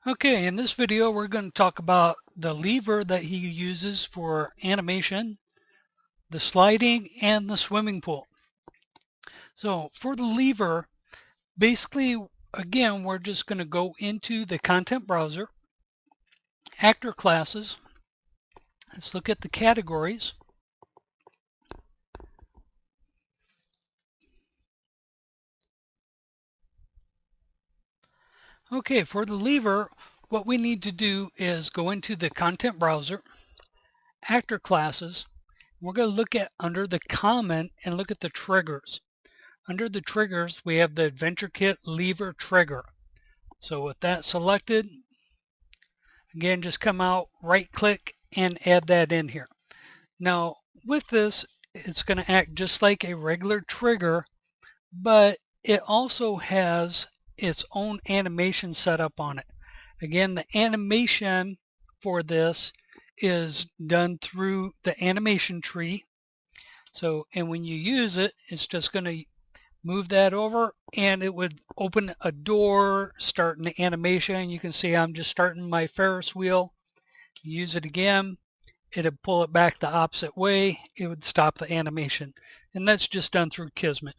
Okay, in this video we're going to talk about the lever that he uses for animation, the sliding, and the swimming pool. So for the lever, basically, again, we're just going to go into the content browser, actor classes. Let's look at the categories. Okay, for the lever, what we need to do is go into the content browser, actor classes. We're going to look at under the common and look at the triggers. Under the triggers, we have the Adventure Kit lever trigger. So with that selected, again, just come out, right click, and add that in here. Now with this, it's going to act just like a regular trigger, but it also has its own animation set up on it. Again, the animation for this is done through the animation tree. So, and when you use it, it's just going to move that over and it would open a door, start an animation. You can see I'm just starting my Ferris wheel. Use it again, it'd pull it back the opposite way. It would stop the animation. And that's just done through Kismet.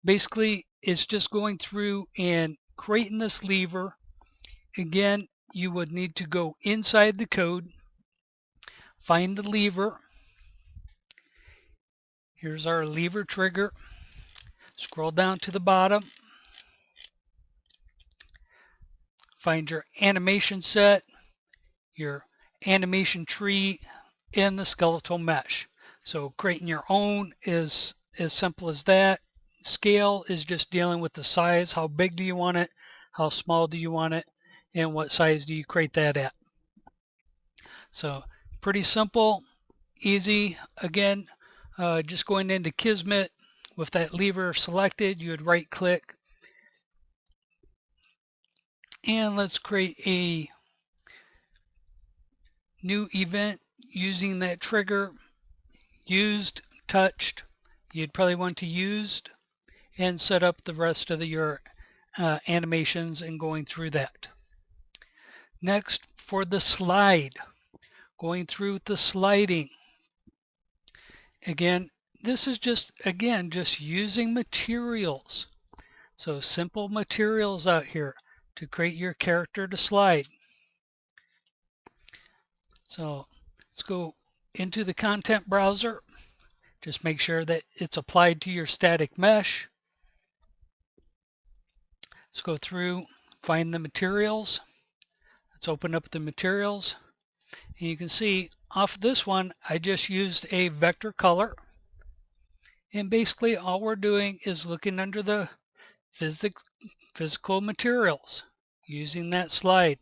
Basically, it's just going through and creating this lever. Again, you would need to go inside the code, find the lever. Here's our lever trigger. Scroll down to the bottom. Find your animation set, your animation tree, and the skeletal mesh. So creating your own is as simple as that. Scale is just dealing with the size. How big do you want it? How small do you want it? And what size do you create that at? So pretty simple, easy. Again, just going into Kismet with that lever selected, you would right click. And let's create a new event using that trigger. Used, touched. You'd probably want to used and set up the rest of your animations and going through that. Next, for the slide, going through the sliding. Again, this is just using materials. So simple materials out here to create your character to slide. So let's go into the content browser. Just make sure that it's applied to your static mesh. Let's go through, find the materials. Let's open up the materials. And you can see off this one, I just used a vector color. And basically all we're doing is looking under the physical materials using that slide.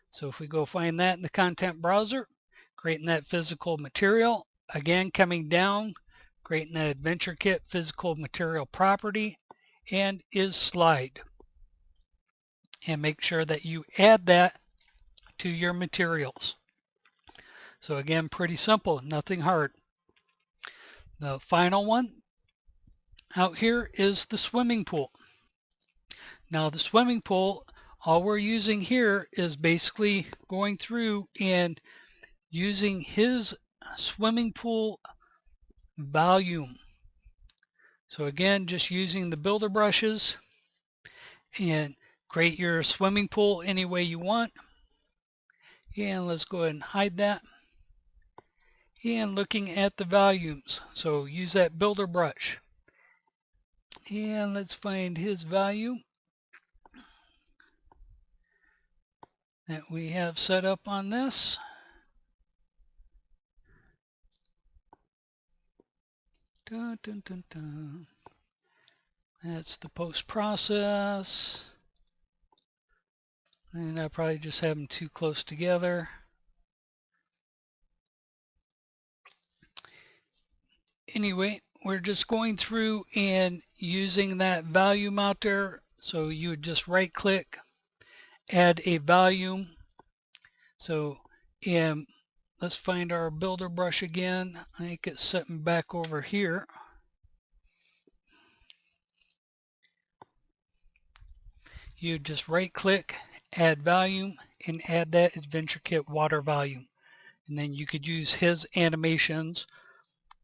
So if we go find that in the content browser, creating that physical material, again coming down, creating that Adventure Kit physical material property, and is slide. And make sure that you add that to your materials. So again, pretty simple, nothing hard. The final one out here is the swimming pool. Now the swimming pool, all we're using here is basically going through and using his swimming pool volume. So again, just using the builder brushes and create your swimming pool any way you want. And let's go ahead and hide that. And looking at the volumes, so use that builder brush. And let's find his value that we have set up on this. Dun, dun, dun, dun. That's the post process. And I probably just have them too close together. Anyway, we're just going through and using that volume out there. So you would just right click, add a volume. So let's find our builder brush again. I think it's sitting back over here. You just right click, add volume, and add that Adventure Kit water volume. And then you could use his animations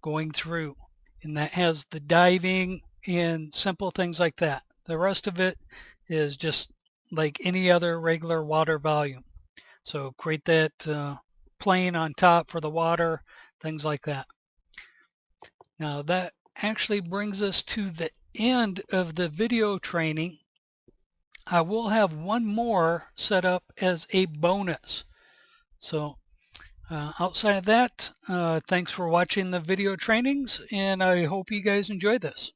going through. And that has the diving and simple things like that. The rest of it is just like any other regular water volume. So create that plane on top for the water, things like that. Now that actually brings us to the end of the video training. I will have one more set up as a bonus. So outside of that, thanks for watching the video trainings, and I hope you guys enjoy this.